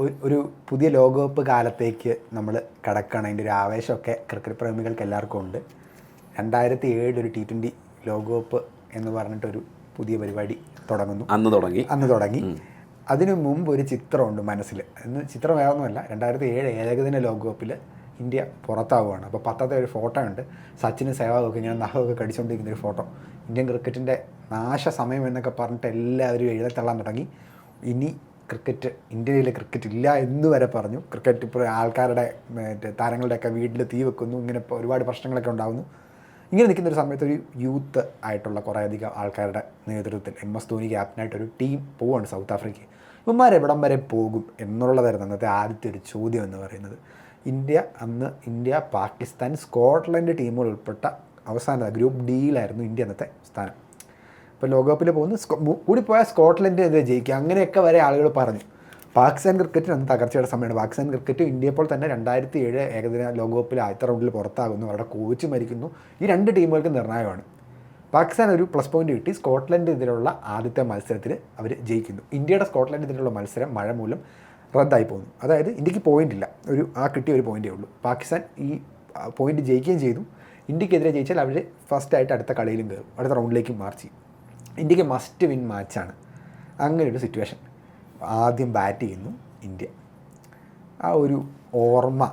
ഒരു പുതിയ ലോകകപ്പ് കാലത്തേക്ക് നമ്മൾ കടക്കുകയാണ്. അതിൻ്റെ ഒരു ആവേശമൊക്കെ ക്രിക്കറ്റ് പ്രേമികൾക്ക് എല്ലാവർക്കും ഉണ്ട്. 2007 ഒരു T20 ലോകകപ്പ് എന്ന് പറഞ്ഞിട്ടൊരു പുതിയ പരിപാടി തുടങ്ങുന്നു. അന്ന് തുടങ്ങി. അതിനു മുമ്പ് ഒരു ചിത്രമുണ്ട് മനസ്സിൽ. ചിത്രം വേറൊന്നുമല്ല, 2007 ഏകദിന ലോകകപ്പിൽ ഇന്ത്യ പുറത്താവുകയാണ്. അപ്പോൾ പത്രത്തെ ഒരു ഫോട്ടോ ഉണ്ട്, സച്ചിന് സേവാഗൊക്കെ ഞാൻ നഖമൊക്കെ കടിച്ചുകൊണ്ടിരിക്കുന്ന ഒരു ഫോട്ടോ. ഇന്ത്യൻ ക്രിക്കറ്റിൻ്റെ നാശ സമയം എന്നൊക്കെ പറഞ്ഞിട്ട് എല്ലാവരും എഴുതത്തള്ളാൻ തുടങ്ങി. ഇനി ഇന്ത്യയിലെ ക്രിക്കറ്റ് ഇല്ല എന്ന് വരെ പറഞ്ഞു. ക്രിക്കറ്റ് ഇപ്പോൾ ആൾക്കാരുടെ താരങ്ങളുടെയൊക്കെ വീട്ടിൽ തീ വെക്കുന്നു, ഇങ്ങനെ ഒരുപാട് പ്രശ്നങ്ങളൊക്കെ ഉണ്ടാകുന്നു. ഇങ്ങനെ നിൽക്കുന്നൊരു സമയത്ത് ഒരു യൂത്ത് ആയിട്ടുള്ള കുറേയധികം ആൾക്കാരുടെ നേതൃത്വത്തിൽ MS ധോണി ക്യാപ്റ്റനായിട്ടൊരു ടീം പോവുകയാണ് സൗത്ത് ആഫ്രിക്ക. ഇവന്മാർ എവിടം വരെ പോകും എന്നുള്ളതായിരുന്നു അന്നത്തെ ആദ്യത്തെ ഒരു ചോദ്യം എന്ന് പറയുന്നത്. ഇന്ത്യ, പാകിസ്ഥാൻ, സ്കോട്ട്ലൻഡ് ടീമുകൾ ഉൾപ്പെട്ട അവസാന ഗ്രൂപ്പ് ഡിയിലായിരുന്നു ഇന്ത്യ അന്നത്തെ സ്ഥാനം. ഇപ്പോൾ ലോകകപ്പിൽ പോകുന്നു, കൂടിപ്പോയാൽ സ്കോട്ട്ലൻഡിനെതിരെ ജയിക്കുക, അങ്ങനെയൊക്കെ വരെ ആളുകൾ പറഞ്ഞു. പാകിസ്ഥാൻ ക്രിക്കറ്റിന് അന്ന് തകർച്ചയുടെ സമയമാണ്. പാകിസ്ഥാൻ ക്രിക്കറ്റ് ഇന്ത്യയെപ്പോൾ തന്നെ 2007 ഏകദിന ലോകകപ്പിൽ ആദ്യത്തെ റൗണ്ടിൽ പുറത്താകുന്നു. അവരുടെ കോച്ച് മരിക്കുന്നു. ഈ രണ്ട് ടീമുകൾക്ക് നിർണായകമാണ്. പാകിസ്ഥാൻ ഒരു പ്ലസ് പോയിന്റ് കിട്ടി. സ്കോട്ട്ലൻഡിനെതിരെയുള്ള ആദ്യത്തെ മത്സരത്തിൽ അവർ ജയിക്കുന്നു. ഇന്ത്യയുടെ സ്കോട്ട്ലൻഡിനെതിരെയുള്ള മത്സരം മഴ മൂലം റദ്ദായി പോകുന്നു. അതായത് ഇന്ത്യക്ക് പോയിന്റ് ഇല്ല, കിട്ടിയ ഒരു പോയിന്റേ ഉള്ളൂ. പാകിസ്ഥാൻ ഈ പോയിന്റ് ജയിക്കുകയും ചെയ്തു. ഇന്ത്യക്കെതിരെ ജയിച്ചാൽ അവർ ഫസ്റ്റായിട്ട് അടുത്ത കളിയിലും കയറും, അടുത്ത റൗണ്ടിലേക്കും മാർച്ച് ചെയ്യും. ഇന്ത്യക്ക് മസ്റ്റ് വിൻ മാച്ചാണ്. അങ്ങനെ ഒരു സിറ്റുവേഷൻ. ആദ്യം ബാറ്റ് ചെയ്യുന്നു ഇന്ത്യ. ആ ഒരു ഓർമ്മ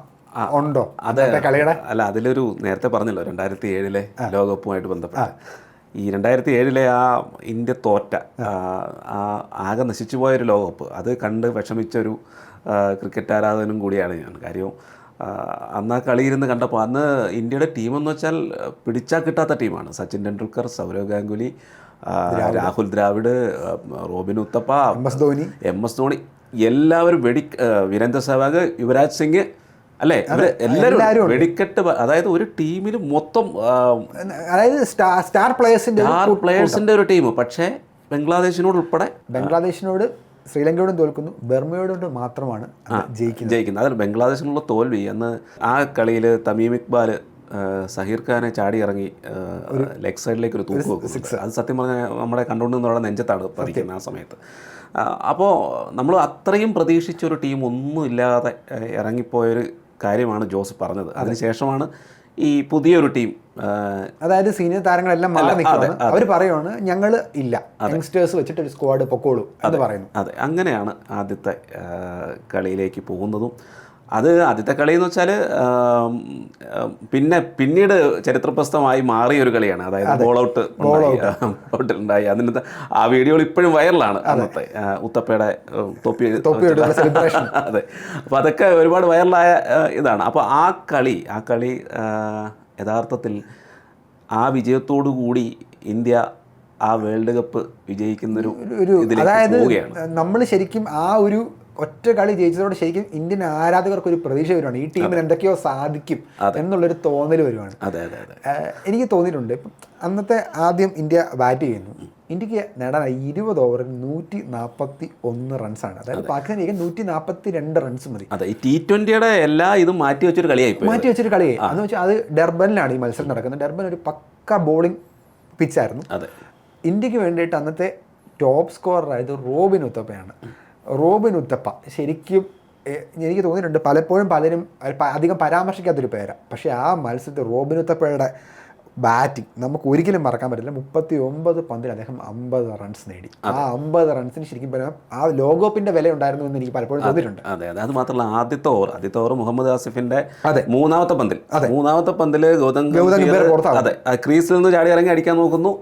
ഉണ്ടോ അതെ കളിയുടെ? അല്ല, അതിലൊരു നേരത്തെ പറഞ്ഞല്ലോ 2007 ലോകകപ്പുമായിട്ട് ബന്ധപ്പെട്ട് ഈ 2007 ആ ഇന്ത്യ തോറ്റ ആകെ നശിച്ചു പോയൊരു ലോകകപ്പ്, അത് കണ്ട് വിഷമിച്ചൊരു ക്രിക്കറ്റ് ആരാധകനും കൂടിയാണ് ഞാൻ. കാര്യം അന്ന് ആ കളിയിരുന്ന് കണ്ടപ്പോൾ അന്ന് ഇന്ത്യയുടെ ടീമെന്ന് വെച്ചാൽ പിടിച്ചാൽ കിട്ടാത്ത ടീമാണ്. സച്ചിൻ ടെണ്ടുൽക്കർ, സൗരവ് ഗാംഗുലി, രാഹുൽ ദ്രാവിഡ്, റോബിൻ ഉത്തപ്പ, MS ധോണി, എല്ലാവരും വീരേന്ദ്ര സെവാഗ്, യുവരാജ് സിംഗ്, അല്ലേ, എല്ലാവരും വെടിക്കെട്ട്. അതായത് ഒരു ടീമിൽ മൊത്തം അതായത് സ്റ്റാർ പ്ലേയേഴ്സിന്റെ ഒരു ടീം. പക്ഷേ ബംഗ്ലാദേശിനോട് ശ്രീലങ്കയോടും തോൽക്കുന്നു, ബർമയോട് മാത്രമാണ് ജയിക്കുന്നത്. അതിൽ ബംഗ്ലാദേശിനുള്ള തോൽവി അന്ന് ആ കളിയിൽ തമീം ഇക്ബാൽ സഹീർ ഖാനെ ചാടി ഇറങ്ങി ലെഗ് സൈഡിലേക്ക് ഒരു തൂക്ക് വെക്കും. അത് സത്യം പറഞ്ഞാൽ നമ്മളെ കണ്ടുകൊണ്ട് നിന്നുള്ള നെഞ്ചത്താണ് പതിക്കുന്നത് ആ സമയത്ത്. അപ്പോൾ നമ്മൾ അത്രയും പ്രതീക്ഷിച്ചൊരു ടീം ഒന്നുമില്ലാതെ ഇറങ്ങിപ്പോയൊരു കാര്യമാണ് ജോസ് പറഞ്ഞത്. അതിനുശേഷമാണ് ഈ പുതിയൊരു ടീം, അതായത് സീനിയർ താരങ്ങളെല്ലാം മാറി നിൽക്കുകയാണ്. അവർ പറയുവാണ് ഞങ്ങൾ ഇല്ല, യങ്സ്റ്റേഴ്സ് വെച്ചിട്ട് ഒരു സ്ക്വാഡ് പൊക്കോളൂ എന്ന് പറയുന്നു. അതെ, അങ്ങനെയാണ് ആദ്യത്തെ കളിയിലേക്ക് പോകുന്നതും. അത് ആദ്യത്തെ കളി എന്ന് വെച്ചാൽ പിന്നീട് ചരിത്രപ്രസിദ്ധമായി മാറിയൊരു കളിയാണ്. അതായത് ബോൾ ഔട്ട് ഉണ്ടായി. അതിൻ്റെ ആ വീഡിയോകൾ ഇപ്പോഴും വൈറലാണ്. അന്നത്തെ ഉത്തപ്പയുടെ തൊപ്പി. അതെ, അപ്പോൾ അതൊക്കെ ഒരുപാട് വൈറലായ ഇതാണ്. അപ്പോൾ ആ കളി യഥാർത്ഥത്തിൽ ആ വിജയത്തോടു കൂടി ഇന്ത്യ ആ വേൾഡ് കപ്പ് വിജയിക്കുന്നൊരു ഇതിലേക്ക് പോവുകയാണ്. നമ്മൾ ശരിക്കും ആ ഒരു ഒറ്റ കളി ജയിച്ചതോടെ ശരിക്കും ഇന്ത്യൻ ആരാധകർക്ക് ഒരു പ്രതീക്ഷ വരുവാണ്. ഈ ടീമിന് എന്തൊക്കെയോ സാധിക്കും എന്നുള്ളൊരു തോന്നൽ വരുവാണ്. എനിക്ക് തോന്നിയിട്ടുണ്ട്. ഇപ്പം അന്നത്തെ ആദ്യം ഇന്ത്യ ബാറ്റ് ചെയ്യുന്നു. ഇന്ത്യക്ക് നേടാൻ 20 ഓവറിൽ 141 റൺസാണ്. അതായത് പാകിസ്ഥാൻ 142 റൺസ് മതി. അതെ, ഈ T20 എല്ലാ ഇതും മാറ്റി വെച്ചൊരു കളിയായി. എന്ന് വെച്ചാൽ അത് ഡർബനിലാണ് ഈ മത്സരം നടക്കുന്നത്. ഡർബൻ ഒരു പക്ക ബോളിംഗ് പിച്ചായിരുന്നു. ഇന്ത്യക്ക് വേണ്ടിയിട്ട് അന്നത്തെ ടോപ്പ് സ്കോററായത് റോബിൻ ഉത്തപ്പയാണ്. റോബിൻ ഉത്തപ്പ ശരിക്കും എനിക്ക് തോന്നിയിട്ടുണ്ട് പലപ്പോഴും പലരും അധികം പരാമർശിക്കാത്തൊരു പേരാണ്. പക്ഷേ ആ മത്സരത്തിൽ റോബിൻ ഉത്തപ്പയുടെ ബാറ്റിംഗ് നമുക്ക് ഒരിക്കലും മറക്കാൻ പറ്റില്ല. 39 പന്തിൽ അദ്ദേഹം 50 റൺസ് നേടി. ആ 50 റൺസിന് ശരിക്കും പറയാം ആ ലോകകപ്പിന്റെ വില ഉണ്ടായിരുന്നു എന്ന് എനിക്ക് പലപ്പോഴും തോന്നിയിട്ടുണ്ട്. അതെ, അത് മാത്രമല്ല ആദ്യത്തെ ഓവർ മുഹമ്മദ് ആസിഫിന്റെ മൂന്നാമത്തെ പന്തിൽ ഗൗതം അതെ ക്രീസിൽ നിന്ന് ചാടി ഇറങ്ങി അടിക്കാൻ നോക്കുന്നു.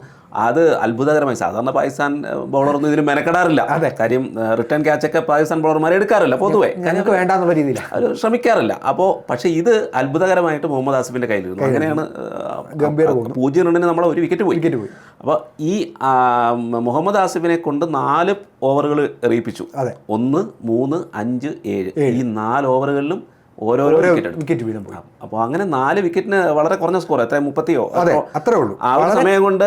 അത് അത്ഭുതകരമായി. സാധാരണ പാകിസ്ഥാൻ ബൗളറൊന്നും ഇതിന് മെനക്കെടാറില്ല. കാര്യം റിട്ടേൺ ക്യാച്ചൊക്കെ പാകിസ്ഥാൻ ബൗളർമാരെ എടുക്കാറില്ല, പൊതുവെ ഞങ്ങൾക്ക് വേണ്ടാന്നുള്ള രീതിയിൽ അത് ശ്രമിക്കാറില്ല. പക്ഷേ ഇത് അത്ഭുതകരമായിട്ട് മുഹമ്മദ് ആസിഫിന്റെ കയ്യിലിരുന്നു. അങ്ങനെയാണ് 0 റണ്ണിന് നമ്മളെ ഒരു വിക്കറ്റ് പോയി. അപ്പോൾ ഈ മുഹമ്മദ് ആസിഫിനെ കൊണ്ട് 4 ഓവറുകൾ എറിയിപ്പിച്ചു. 1, 3, 5, 7 ഈ 4 ഓവറുകളിലും ഓരോരോ വിക്കറ്റ് വീതം പോയി. അപ്പോൾ അങ്ങനെ 4 വിക്കറ്റിന് വളരെ കുറഞ്ഞ സ്കോർ, എത്ര 30യോ അത്രേ ഉള്ളൂ. ആ ഒരു സമയം കൊണ്ട്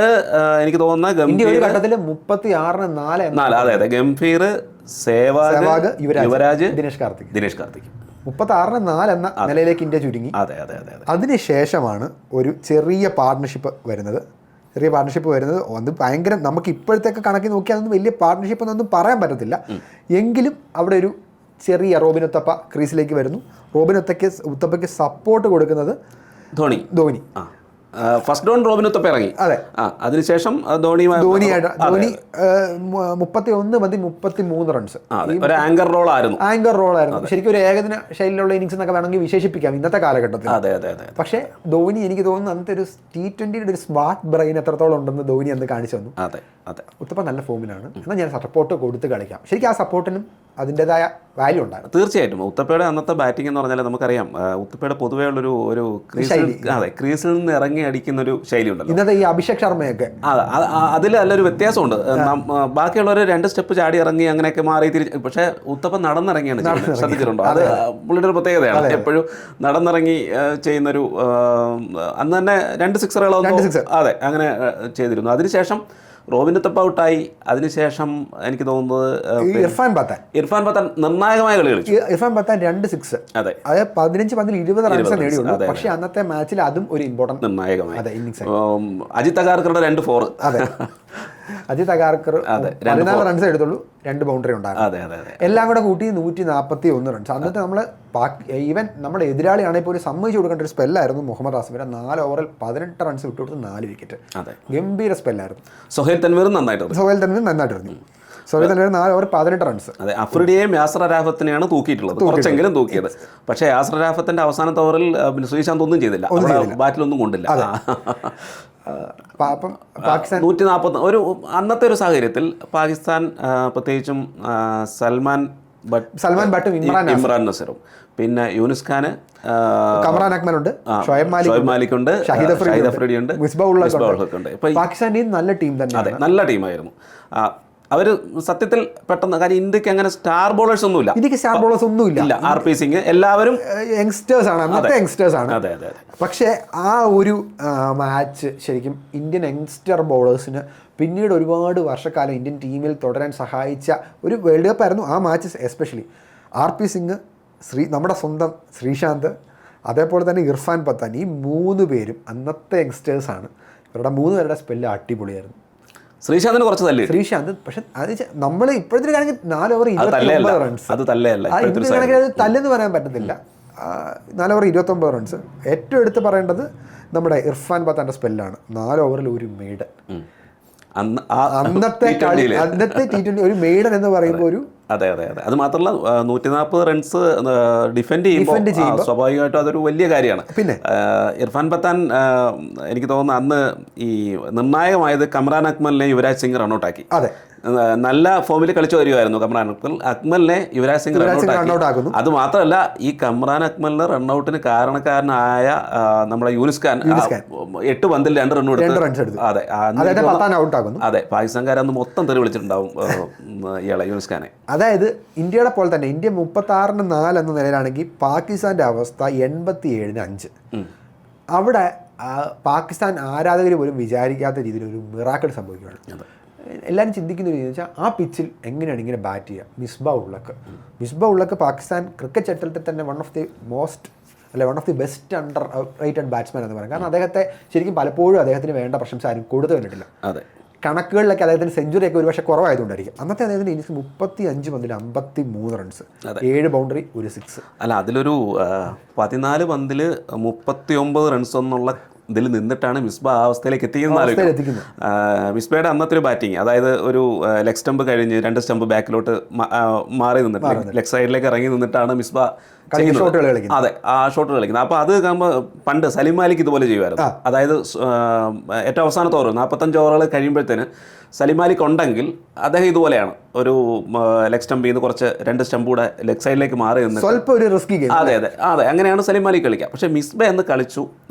എനിക്ക് തോന്നുന്നത് ഗംഭീർ അതെ ഗംഭീർ, സേവാഗ്, യുവരാജ്, ദിനേശ് കാർത്തിക് 36-4 എന്ന നിലയിലേക്ക് ഇന്ത്യ ചുരുങ്ങി. അതെ. അതിനുശേഷമാണ് ഒരു ചെറിയ പാർട്ട്ണർഷിപ്പ് വരുന്നത്. അത് ഭയങ്കര, നമുക്ക് ഇപ്പോഴത്തെ കണക്കിൽ നോക്കിയാൽ അതൊന്നും വലിയ പാർട്ട്ണർഷിപ്പ് എന്നൊന്നും പറയാൻ പറ്റത്തില്ല. എങ്കിലും അവിടെ ഒരു ചെറിയ റോബിൻ ഉത്തപ്പ ക്രീസിലേക്ക് വരുന്നു. റോബിൻ ഉത്തപ്പയ്ക്ക് സപ്പോർട്ട് കൊടുക്കുന്നത് Dhoni. First down Robin Uthappa ഇറങ്ങി. അതെ. അതിനുശേഷം ധോണി 31 പന്തിൽ 33 റൺസ്. ഒരു ആങ്കർ റോൾ ആയിരുന്നു. ശരിക്കും ഒരു ഏകദിന ശൈലിയിലുള്ള ഇന്നിങ്സ് എന്നൊക്കെ വേണമെങ്കിൽ വിശേഷിപ്പിക്കാം ഇന്നത്തെ കാലഘട്ടത്തിൽ. പക്ഷേ ധോണി എനിക്ക് തോന്നുന്നു അന്നത്തെ ഒരു T20 ഒരു സ്മാർട്ട് ബ്രെയിൻ എത്രത്തോളം ഉണ്ടെന്ന് ധോണി അന്ന് കാണിച്ചു തന്നു. ഉത്തപ്പ നല്ല ഫോമിലാണ്, എന്നാൽ ഞാൻ സപ്പോർട്ട് കൊടുത്ത് കളിക്കാം. ശരിക്കും ആ സപ്പോർട്ടിനും അതിൻ്റെതായ വാല്യൂ ഉണ്ടായിരുന്നു. തീർച്ചയായിട്ടും ഉത്തപ്പയുടെ അന്നത്തെ ബാറ്റിംഗ് എന്ന് പറഞ്ഞാൽ നമുക്കറിയാം ഉത്തപ്പയുടെ പൊതുവേ ഉള്ളൊരു ക്രീസിൽ നിന്ന് ഇറങ്ങി അടിക്കുന്ന ഒരു ശൈലി ഉണ്ടല്ലോ. ഇന്നത്തെ ഈ അഭിഷേക് ശർമ്മയൊക്കെ അതിൽ നല്ലൊരു വ്യത്യാസമുണ്ട്. ബാക്കിയുള്ളവർ 2 സ്റ്റെപ്പ് ചാടി ഇറങ്ങി അങ്ങനെയൊക്കെ മാറി തിരിച്ച്, പക്ഷേ ഉത്തപ്പ നടന്നിറങ്ങിയാണ് ചെയ്യുന്നത്. ശ്രദ്ധിച്ചിട്ടുണ്ടോ? അത് പുള്ളിയുടെ ഒരു പ്രത്യേകതയാണ്. എപ്പോഴും നടന്നിറങ്ങി ചെയ്യുന്നൊരു അന്ന് തന്നെ 2 സിക്സറുകളോ അതെ അങ്ങനെ ചെയ്തിരുന്നു. അതിനുശേഷം റോബിൻ ഉത്തപ്പ ഔട്ടായി. അതിനുശേഷം എനിക്ക് തോന്നുന്നത് ഇർഫാൻ പത്താൻ നിർണായകമായ കളി കളിച്ചു. ഇർഫാൻ പത്താൻ 2 സിക്സ്, അതായത് 15 പന്തിൽ 20 റൺസ് നേടിയുള്ളൂ. പക്ഷേ അന്നത്തെ മാച്ചിൽ അതും ഒരു ഇമ്പോർട്ടന്റ് നിർണായകമായ. അജിത് അഗാർക്കറുടെ 2 ഫോർ. അജിത് അഗാർക്കർ 14 റൺസ് എടുത്തുള്ളൂ, 2 ബൗണ്ടറി ഉണ്ടായിരുന്നു. എല്ലാം കൂടെ കൂട്ടി 141 റൺസ്. അന്നത്തെ നമ്മൾ ഈവൻ നമ്മുടെ എതിരാളിയാണെങ്കിൽ പോലും സമ്മതിച്ചു കൊടുക്കേണ്ട ഒരു സ്പെല്ലായിരുന്നു മുഹമ്മദ് ആസിഫിന്റെ. 4 ഓവറിൽ 18 റൺസ് വിട്ടുകൊടുത്ത് 4 വിക്കറ്റ്. ഗംഭീര സ്പെല്ലായിരുന്നു. സൊഹൈൽ തൻവീർ നന്നായിട്ട് എറിഞ്ഞു. Sohail Tanveer 4 over 18 runs. അതെ, അഫ്രിഡിയെയും യാസർ അറാഫത്തിനെയാണ് തൂക്കിയിട്ടുള്ളത്, കുറച്ചെങ്കിലും തൂക്കിയത്. പക്ഷേ യാസർ അറാഫത്തിന്റെ അവസാനത്തെ ഓവറിൽ ശ്രീശാന്ത് ഒന്നും ചെയ്തില്ല, ബാറ്റിലൊന്നും കൊണ്ടില്ല. പാകിസ്ഥാൻ 140 ഒരു അന്നത്തെ ഒരു സാഹചര്യത്തിൽ പാകിസ്ഥാൻ പ്രത്യേകിച്ചും സൽമാൻ ഭട്ടും ഇമ്രാൻ നസറും പിന്നെ യൂനിസ് ഖാന്, കമറാൻ അക്മൽ ഉണ്ട്, ഷോയബ് മാലിക് ഉണ്ട്, ഷഹീദ് അഫ്രീദി ഉണ്ട്, മിസ്ബാ ഉൾ ഉണ്ട്. പാകിസ്ഥാന്റെ നല്ല ടീം തന്നെ. അതെ, നല്ല ടീമായിരുന്നു. അവർ സത്യത്തിൽ പെട്ടെന്ന്, കാര്യം ഇന്ത്യക്ക് അങ്ങനെ സ്റ്റാർ ബോളേഴ്സ് ഒന്നുമില്ല. RP സിംഗ് എല്ലാവരും യങ്സ്റ്റേഴ്സ് ആണ്, അന്നത്തെ യങ്സ്റ്റേഴ്സ് ആണ്. പക്ഷേ ആ ഒരു മാച്ച് ശരിക്കും ഇന്ത്യൻ യങ്സ്റ്റർ ബോളേഴ്സിന് പിന്നീട് ഒരുപാട് വർഷക്കാലം ഇന്ത്യൻ ടീമിൽ തുടരാൻ സഹായിച്ച ഒരു വേൾഡ് കപ്പ് ആയിരുന്നു ആ മാച്ച്. എസ്പെഷ്യലി RP സിംഗ്, നമ്മുടെ സ്വന്തം ശ്രീശാന്ത്, അതേപോലെ തന്നെ ഇർഫാൻ പത്താൻ, ഈ 3 പേരും അന്നത്തെ യങ്സ്റ്റേഴ്സാണ്. ഇവരുടെ 3 പേരുടെ സ്പെല്ല് അടിപൊളിയായിരുന്നു. ശ്രീശാന്തിന് കുറച്ച് തല്ലി. പക്ഷെ അത് നമ്മൾ ഇപ്പോഴത്തെ കണക്കിൽ 4 ഓവർ 29 റൺസ്, തല്ലെന്ന് പറയാൻ പറ്റത്തില്ല. 4 ഓവർ 29 റൺസ്. ഏറ്റവും എടുത്ത് പറയേണ്ടത് നമ്മുടെ ഇർഫാൻ പത്താന്റെ സ്പെല്ലാണ്. 4 ഓവറിൽ ഒരു മെയ്ഡൻ. അന്നത്തെ T20 ഒരു മെയ്ഡൻ എന്ന് പറയുമ്പോൾ ഒരു അതെ. അത് മാത്രമല്ല 140 റൺസ് ഡിഫെൻഡ് ചെയ്യുമ്പോൾ സ്വാഭാവികമായിട്ടും അതൊരു വലിയ കാര്യമാണ്. പിന്നെ ഇർഫാൻ പത്താൻ എനിക്ക് തോന്നുന്നു അന്ന് ഈ നിർണായകമായത് കമറാൻ അക്മലിനെ യുവരാജ് സിംഗ് റണ്ണൗട്ടാക്കി. നല്ല ഫോമിൽ കളിച്ചു വരുമായിരുന്നു കമറാൻ അക്മലിനെ യുവരാജ് സിംഗ് റണ്ണൗട്ടാക്കുന്നു. അത് മാത്രമല്ല, ഈ കമറാൻ അക്മലിന്റെ റണ്ണൗട്ടിന് കാരണക്കാരനായ നമ്മുടെ യൂനിസ് ഖാൻ 8 പന്തിൽ 2 റൺ എടുത്തു. അതെ, പാകിസ്ഥാൻകാരന്ന് മൊത്തം തെറി വിളിച്ചിട്ടുണ്ടാവും ഇയാളെ യൂനിസ് ഖാനെ. അതായത് ഇന്ത്യയുടെ പോലെ തന്നെ ഇന്ത്യ 36-4 എന്ന നിലയിലാണെങ്കിൽ പാകിസ്ഥാന്റെ അവസ്ഥ 87-5. അവിടെ പാകിസ്ഥാൻ ആരാധകർ പോലും വിചാരിക്കാത്ത രീതിയിൽ ഒരു മിറാക്കിൾ സംഭവിക്കുകയാണ്. എല്ലാവരും ചിന്തിക്കുന്ന ഒരു വെച്ചാൽ ആ പിച്ചിൽ എങ്ങനെയാണ് ഇങ്ങനെ ബാറ്റ് ചെയ്യുക. മിസ്ബാ ഉള്ളക്ക് പാകിസ്ഥാൻ ക്രിക്കറ്റ് ചരിത്രത്തിൽ തന്നെ one of the best under rated batsman എന്ന് പറയാം. കാരണം അദ്ദേഹത്തെ ശരിക്കും പലപ്പോഴും അദ്ദേഹത്തിന് വേണ്ട പ്രശംസ ആരും കൊടുത്തു കണ്ടിട്ടില്ല. കണക്കുകളിലൊക്കെ അദ്ദേഹത്തിന് സെഞ്ചുറിയൊക്കെ ഒരുപക്ഷെ കുറവായതുകൊണ്ടായിരിക്കും. അന്നത്തെ അദ്ദേഹത്തിന് ഇന്നിങ്സ് 35 പന്തിൽ 53 റൺസ്, 7 ബൗണ്ടറി, 1 സിക്സ്. അല്ല, അതിലൊരു 14 പന്തിൽ 39 റൺസ് എന്നുള്ള ഇതിൽ നിന്നിട്ടാണ് മിസ്ബ ആ അവസ്ഥയിലേക്ക് എത്തിക്കുന്നത്. മിസ്ബയുടെ അന്നത്തെ ഒരു ബാറ്റിംഗ്, അതായത് ഒരു ലെഗ് സ്റ്റമ്പ് കഴിഞ്ഞ് 2 സ്റ്റമ്പ് ബാക്കിലോട്ട് മാറി നിന്നിട്ട് ലെഗ് സൈഡിലേക്ക് ഇറങ്ങി നിന്നിട്ടാണ് മിസ്ബ അതെ ആ ഷോട്ടുകൾ കളിക്കുന്നത്. അപ്പോൾ അത് കാണുമ്പോൾ പണ്ട് സലിം മാലിക് ഇതുപോലെ ചെയ്യുമായിരുന്നു. അതായത് ഏറ്റവും അവസാനത്തെ ഓവർ 45 ഓവറുകൾ കഴിയുമ്പോഴത്തേന് സലിം മാലിക് ഉണ്ടെങ്കിൽ അദ്ദേഹം ഇതുപോലെയാണ് ഒരു ലെഗ് സ്റ്റമ്പിൽ നിന്ന് കുറച്ച് 2 സ്റ്റമ്പ് കൂടെ ലെഗ് സൈഡിലേക്ക് മാറി നിന്ന് സ്വല്പം ഒരു റിസ്കി ഗെയിം. അതെ അങ്ങനെയാണ് സലിം മാലിക് കളിക്കുക. പക്ഷേ മിസ്ബ എന്ന് കളിച്ചു,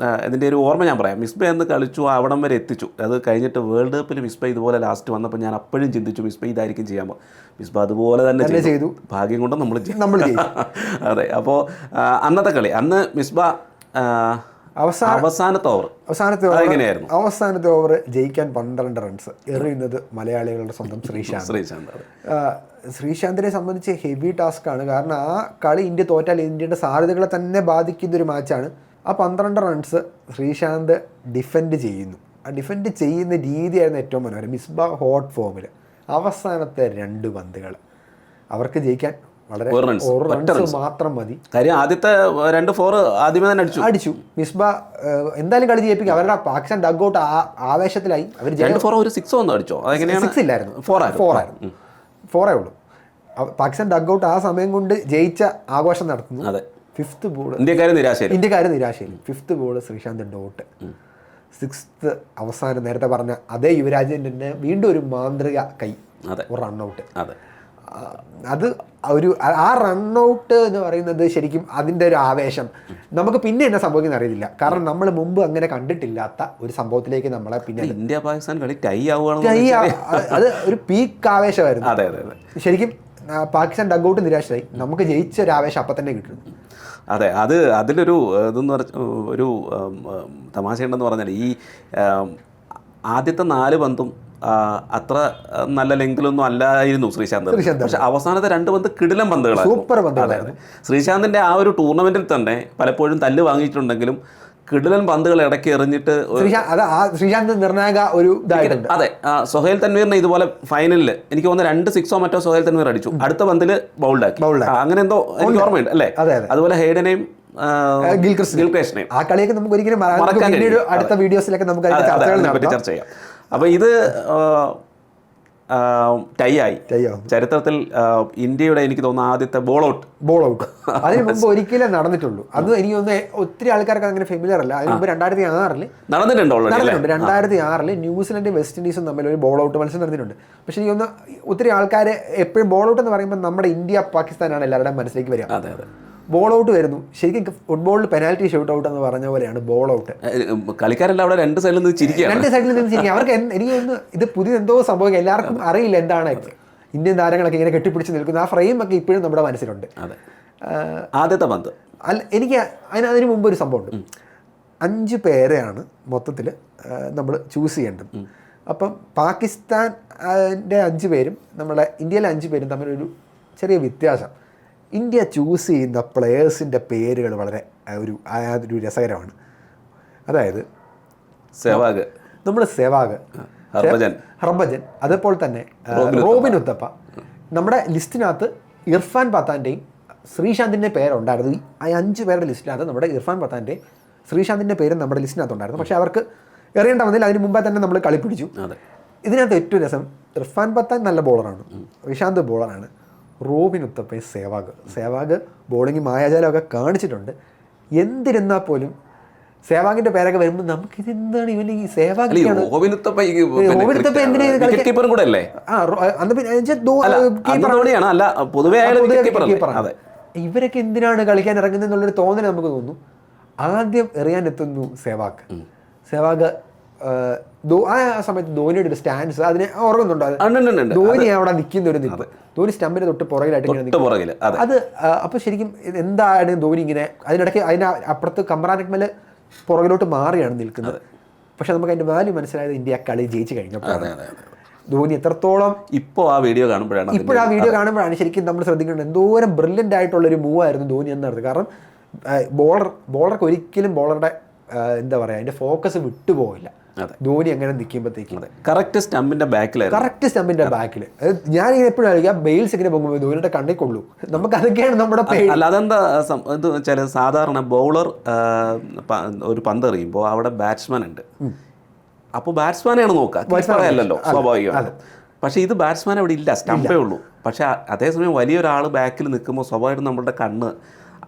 ഇതിൻ്റെ ഒരു ഓർമ്മ ഞാൻ പറയാം. മിസ്ബ എന്ന് കളിച്ചു, അവിടം വരെ എത്തിച്ചു. അത് കഴിഞ്ഞിട്ട് വേൾഡ് കപ്പിൽ മിസ്ബ ഇതുപോലെ ലാസ്റ്റ് വന്നപ്പോൾ ഞാൻ അപ്പോഴും ചിന്തിച്ചു മിസ്ബ ഇതായിരിക്കും ചെയ്യാമോ. മിസ്ബ അതുപോലെ തന്നെ ചെയ്തു. ഭാഗ്യം കൊണ്ട് നമ്മൾ അതെ. അപ്പോൾ അന്നത്തെ കളി, അന്ന് മിസ്ബ അവസാനത്തെ ഓവർ ജയിക്കാൻ 12 റൺസ് എറിയുന്നത് മലയാളികളുടെ സ്വന്തം ശ്രീശാന്തിനെ സംബന്ധിച്ച് ഹെവി ടാസ്ക് ആണ്. കാരണം ആ കളി ഇന്ത്യ തോറ്റാൽ ഇന്ത്യയുടെ സാധ്യതകളെ തന്നെ ബാധിക്കുന്ന ഒരു മാച്ചാണ്. ആ 12 റൺസ് ശ്രീശാന്ത് ഡിഫെൻഡ് ചെയ്യുന്നു. ആ ഡിഫെൻഡ് ചെയ്യുന്ന രീതിയായിരുന്നു ഏറ്റവും മനോഹരം. മിസ്ബ ഹോട്ട് ഫോമിൽ അവസാനത്തെ 2 പന്തുകൾ അവർക്ക് ജയിക്കാൻ വളരെ ഒരു runs, ഒരു ഒറ്റ റൺസ് runs. മാത്രം മതി. കാര്യം ആദ്യത്തെ 2 4 ആദ്യമേ തന്നെ അടിച്ചു. മിസ്ബ എന്തായാലും കളി ജയിപ്പിക്കും. അവരുടെ പാകിസ്ഥാൻ ഡഗ് ഔട്ട് ആവേശത്തിലായി. അവർ 2 4 ഒരു 6 ഒന്നും അടിച്ചോ? അതെങ്ങനെയാണ്? 6 ഇല്ലായിരുന്നു, 4 ആയിരുന്നു. 4 ഉള്ളൂ. പാകിസ്ഥാൻ ഡഗ് ഔട്ട് ആ സമയം കൊണ്ട് ജയിച്ച ആഘോഷം നടത്തുന്നു. അതെ, 5th ബോൾ ഇന്ത്യക്കാര് നിരാശയിൽ 5th ball Sreesanth dot. 6th അവസാനം നേരത്തെ പറഞ്ഞ അതേ യുവരാജിൻ്റെ തന്നെ വീണ്ടും ഒരു മാന്ത്രിക കൈ, ഒരു റണ്ണൗട്ട്. അതെ, അത് ഒരു ആ റണ്ണൗട്ട് എന്ന് പറയുന്നത് ശരിക്കും അതിൻ്റെ ഒരു ആവേശം നമുക്ക് പിന്നെ എന്നാ സംഭവിക്കുന്ന അറിയില്ല. കാരണം നമ്മൾ മുമ്പ് അങ്ങനെ കണ്ടിട്ടില്ലാത്ത ഒരു സംഭവത്തിലേക്ക് നമ്മളെ പിന്നെ ഇന്ത്യ പാകിസ്ഥാൻ കളി ടൈ ആവുകയാണ്. അത് ഒരു പീക്ക് ആവേശമായിരുന്നു. അതെ അതെ അതെ, ശരിക്കും പാകിസ്ഥാൻ ഡഗ് ഔട്ട് നിരാശരായി. നമുക്ക് ജയിച്ച ഒരു ആവേശം അപ്പം തന്നെ കിട്ടും. അതെ, അതിലൊരു ഇതെന്ന് പറഞ്ഞ ഒരു തമാശയുണ്ടെന്ന് പറഞ്ഞാൽ ഈ ആദ്യത്തെ 4 പന്തും അത്ര നല്ല ലെങ്കിലൊന്നും അല്ലായിരുന്നു ശ്രീശാന്ത്. പക്ഷെ അവസാനത്തെ 2 പന്ത് കിടിലം പന്തുകളാണ്, സൂപ്പർ പന്തുകളായിരുന്നു. ശ്രീശാന്തിന്റെ ആ ഒരു ടൂർണമെന്റിൽ തന്നെ പലപ്പോഴും തല്ല് വാങ്ങിയിട്ടുണ്ടെങ്കിലും കിടിലൻ പന്തുകൾ ഇടയ്ക്ക് എറിഞ്ഞിട്ട് ശ്രീശാന്ത് നിർണായക ഒരു ഇതായിട്ടുണ്ട്. അതെ, സൊഹൈൽ തൻവീറിനെ ഇതുപോലെ ഫൈനലിൽ എനിക്ക് തോന്നുന്നു 2 6 മറ്റോ സൊഹൈൽ തൻവീർ അടിച്ചു, അടുത്ത പന്തിൽ ബൗൾഡാക്കി. അങ്ങനെ എന്തോ എനിക്ക് ഓർമ്മയുണ്ട് അല്ലേ? അതുപോലെ ഹെയ്ഡനെയും ഗിൽക്രിസ്റ്റിനെയും ആ കളിയൊക്കെ നമുക്ക് ഒരിക്കലും അടുത്ത വീഡിയോസിലൊക്കെ നമുക്ക് ചർച്ച ചെയ്യാം. അപ്പോൾ ഇത് ടൈ ആയി. ചരിത്രത്തിൽ ഇന്ത്യയുടെ എനിക്ക് തോന്നുന്നു ആദ്യത്തെ ബോൾ ഔട്ട് അതിന് മുമ്പ് ഒരിക്കലേ നടന്നിട്ടുള്ളൂ. അത് എനിക്ക് തോന്നുന്നു ഒത്തിരി ആൾക്കാർക്ക് അങ്ങനെ ഫെമിലിയർ അല്ല. അതിന് മുമ്പ് 2006 നടന്നിട്ടുണ്ട്. 2006 ന്യൂസിലൻഡ് വെസ്റ്റ് ഇൻഡീസും തമ്മിൽ ഒരു ബോൾ ഔട്ട് മത്സരം നടന്നിട്ടുണ്ട്. പക്ഷെ എനിക്ക് തോന്നുന്നു ഒത്തിരി ആൾക്കാർ എപ്പോഴും ബോൾ ഔട്ട് എന്ന് പറയുമ്പോൾ നമ്മുടെ ഇന്ത്യ പാകിസ്ഥാനാണ് എല്ലാവരുടെയും മനസ്സിലേക്ക് വരിക. അതെ അതെ, ബോൾ ഔട്ട് വരുന്നു. ശരിക്കും ഫുട്ബോളിൽ പെനാൽറ്റി ഷൂട്ട് ഔട്ട് എന്ന് പറഞ്ഞ പോലെയാണ് ബോൾ ഔട്ട്. കളിക്കാരെല്ലാം അവിടെ 2 സൈഡിൽ നിന്ന് ചിരിക്കുക. അവർക്ക് എനിക്ക് തോന്നുന്നു ഇത് പുതിയ എന്തോ സംഭവിക്കുക. എല്ലാവർക്കും അറിയില്ല എന്താണ് ഇന്ത്യൻ താരങ്ങളൊക്കെ ഇങ്ങനെ കെട്ടിപ്പിടിച്ച് നിൽക്കുന്നത്. ആ ഫ്രെയിം ഒക്കെ ഇപ്പോഴും നമ്മുടെ മനസ്സിലുണ്ട്. ആദ്യത്തെ പന്ത് അല്ല, എനിക്ക് അതിന് മുമ്പ് ഒരു സംഭവമുണ്ട്. 5 പേരെയാണ് മൊത്തത്തിൽ നമ്മൾ ചൂസ് ചെയ്യേണ്ടത്. അപ്പം പാകിസ്ഥാൻ്റെ 5 പേരും നമ്മളെ ഇന്ത്യയിലെ 5 പേരും തമ്മിലൊരു ചെറിയ വ്യത്യാസം. ഇന്ത്യ ചൂസ് ചെയ്യുന്ന പ്ലെയേഴ്സിൻ്റെ പേരുകൾ വളരെ ഒരു രസകരമാണ്. അതായത് സെവാഗ്, ഹർഭജൻ, അതേപോലെ തന്നെ റോബിൻ ഉത്തപ്പ. നമ്മുടെ ലിസ്റ്റിനകത്ത് ഇർഫാൻ പത്താൻ്റെയും ശ്രീശാന്തിൻ്റെ പേരുണ്ടായിരുന്നു. ആ 5 പേരുടെ ലിസ്റ്റിനകത്ത് നമ്മുടെ ഇർഫാൻ പത്താൻ്റെയും ശ്രീശാന്തിൻ്റെ പേരും നമ്മുടെ ലിസ്റ്റിനകത്തുണ്ടായിരുന്നു. പക്ഷേ അവർക്ക് എറിയേണ്ട വന്നില്ല. അതിന് മുമ്പേ തന്നെ നമ്മൾ കളിപ്പിടിച്ചു. ഇതിനകത്ത് ഏറ്റവും രസം, ഇർഫാൻ പത്താൻ നല്ല ബോളറാണ്, ശ്രീശാന്ത് ബോളറാണ്. റോബിൻ ഉത്തപ്പ സേവാഗ് ബോളിംഗ് മായാജാലമൊക്കെ കാണിച്ചിട്ടുണ്ട്. എന്തിരുന്നാൽ പോലും സേവാഗിന്റെ പേരൊക്കെ വരുമ്പോൾ നമുക്ക് ഇതെന്താണ് ഇവൻ ഈ സേവാഗ് ഇവരൊക്കെ എന്തിനാണ് കളിക്കാൻ ഇറങ്ങുന്നത് എന്നുള്ളൊരു തോന്നൽ നമുക്ക് തോന്നുന്നു. ആദ്യം എറിയാൻ എത്തുന്നു സേവാഗ്. ആ സമയത്ത് ധോനിയുടെ ഒരു സ്റ്റാൻസ് അതിനെ ഓർക്കുന്നുണ്ടോ? ധോനി അവിടെ നിൽക്കുന്ന ഒരു നിൽപ്പ്, ധോനി സ്റ്റമ്പിന് തൊട്ട് പുറകിലായിട്ട് അത്. അപ്പോൾ ശരിക്കും എന്താണ് ധോനി ഇങ്ങനെ അതിനിടയ്ക്ക് അപ്പുറത്ത് കമ്രാൻ അക്മൽ പുറകിലോട്ട് മാറിയാണ് നിൽക്കുന്നത്. പക്ഷെ നമുക്ക് അതിന്റെ വാല്യൂ മനസ്സിലായത് ഇന്ത്യ കളി ജയിച്ചു കഴിഞ്ഞപ്പോൾ. ധോനി എത്രത്തോളം ഇപ്പോൾ ആ വീഡിയോ കാണുമ്പോഴാണ് ശരിക്കും നമ്മൾ ശ്രദ്ധിക്കേണ്ടത് എന്തോരം ബ്രില്യൻ്റ് ആയിട്ടുള്ളൊരു മൂവ് ആയിരുന്നു ധോനി എന്നർത്ഥം. കാരണം ബോളർക്ക് ഒരിക്കലും ബോളറുടെ എന്താ പറയുക അതിന്റെ ഫോക്കസ് വിട്ടുപോകില്ല. ധോനി അങ്ങനെ നിൽക്കുമ്പോഴത്തേക്കും കറക്റ്റ് സ്റ്റമ്പിന്റെ ബാക്കിൽ ഞാനിങ്ങനെ എപ്പോഴും അറിയാം ബെയിൽസ് ഇങ്ങനെ പോകുമ്പോൾ ധോനിയുടെ കണ്ണിൽ കൊള്ളൂ. നമുക്ക് അതൊക്കെയാണ് നമ്മുടെ അല്ല. അതെന്താ ഇത് വെച്ചാൽ സാധാരണ ബൗളർ ഒരു പന്ത് എറിയുമ്പോൾ അവിടെ ബാറ്റ്സ്മാൻ ഉണ്ട്. അപ്പോൾ ബാറ്റ്സ്മാനെയാണ് നോക്കുക, അല്ലല്ലോ സ്വാഭാവികമാണ്. പക്ഷേ ഇത് ബാറ്റ്സ്മാൻ അവിടെ ഇല്ല, സ്റ്റമ്പേ ഉള്ളൂ. പക്ഷേ അതേസമയം വലിയൊരാൾ ബാക്കിൽ നിൽക്കുമ്പോൾ സ്വാഭാവികമായിട്ടും നമ്മുടെ കണ്ണ്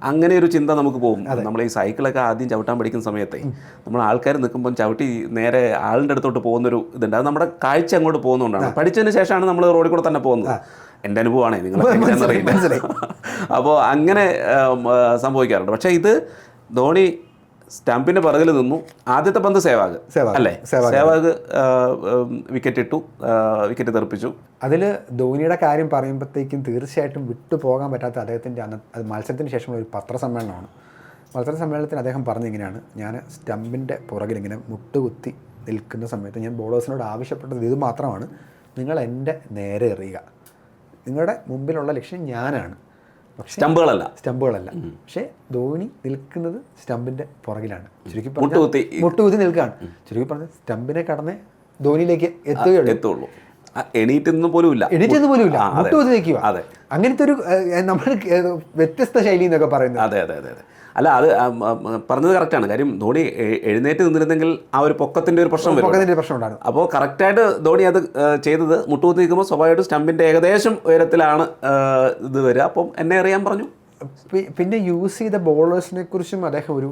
അങ്ങനെ ഒരു ചിന്ത നമുക്ക് പോകും. നമ്മൾ ഈ സൈക്കിളൊക്കെ ആദ്യം ചവിട്ടാൻ പഠിക്കുന്ന സമയത്തെ നമ്മൾ ആൾക്കാർ നിൽക്കുമ്പം ചവിട്ടി നേരെ ആളിൻ്റെ അടുത്തോട്ട് പോകുന്നൊരു ഇതുണ്ട്. അത് നമ്മുടെ കാഴ്ച അങ്ങോട്ട് പോകുന്നതുകൊണ്ടാണ്. പഠിച്ചതിന് ശേഷമാണ് നമ്മൾ റോഡിൽ കൂടെ തന്നെ പോകുന്നത്. എൻ്റെ അനുഭവമാണ്, നിങ്ങളറിയില്ല. അപ്പോൾ അങ്ങനെ സംഭവിക്കാറുണ്ട്. പക്ഷേ ഇത് ധോണി സ്റ്റമ്പിന്റെ പിറകിൽ നിന്നു. ആദ്യത്തെ പന്ത് സേവാഗ് അല്ലേ? സേവാഗ് വിക്കറ്റ് തെറിപ്പിച്ചു. അതിൽ ധോനിയുടെ കാര്യം പറയുമ്പോഴത്തേക്കും തീർച്ചയായിട്ടും വിട്ടുപോകാൻ പറ്റാത്ത അദ്ദേഹത്തിൻ്റെ അത് മത്സരത്തിന് ശേഷമുള്ള ഒരു പത്രസമ്മേളനമാണ്. മത്സരസമ്മേളനത്തിൽ അദ്ദേഹം പറഞ്ഞിങ്ങനെയാണ്, ഞാൻ സ്റ്റമ്പിൻ്റെ പുറകിൽ ഇങ്ങനെ മുട്ടുകുത്തി നിൽക്കുന്ന സമയത്ത് ഞാൻ ബോളേഴ്സിനോട് ആവശ്യപ്പെട്ടത് ഇത് മാത്രമാണ്, നിങ്ങൾ എൻ്റെ നേരെ എറിയുക, നിങ്ങളുടെ മുമ്പിലുള്ള ലക്ഷ്യം ഞാനാണ്, സ്റ്റമ്പുകളല്ല. പക്ഷേ ധോനി നിൽക്കുന്നത് സ്റ്റമ്പിന്റെ പുറകിലാണ്. ചുരുക്കി മുട്ടുകുത്തി നിൽക്കുകയാണ്. ചുരുക്കി പറഞ്ഞ സ്റ്റമ്പിനെ കടന്ന് ധോനിയിലേക്ക് എത്തുകയുള്ളൂ. എണീറ്റൊന്നും പോലും ഇല്ല. മുട്ടുകുത്തി നിൽക്കുക. അതെ, അങ്ങനത്തെ ഒരു നമ്മൾ വ്യത്യസ്ത ശൈലി എന്നൊക്കെ പറയുന്നത്. അതെ അതെ അതെ അതെ. അല്ല, അത് പറഞ്ഞത് കറക്റ്റാണ്. കാര്യം ധോണി എഴുന്നേറ്റ് നിന്നിരുന്നെങ്കിൽ ആ ഒരു പൊക്കത്തിൻ്റെ ഒരു പ്രശ്നം ഉണ്ടായിരുന്നു. അപ്പോൾ കറക്റ്റായിട്ട് ധോണി അത് ചെയ്തത് മുട്ടുകുത്തി നിൽക്കുമ്പോൾ സ്വാഭാവികമായിട്ട് സ്റ്റമ്പിൻ്റെ ഏകദേശം ഉയരത്തിലാണ് ഇത് വരിക. അപ്പം എന്നെ അറിയാൻ പറഞ്ഞു. പിന്നെ യൂസ് ചെയ്ത ബോളേഴ്സിനെ കുറിച്ചും അദ്ദേഹം ഒരു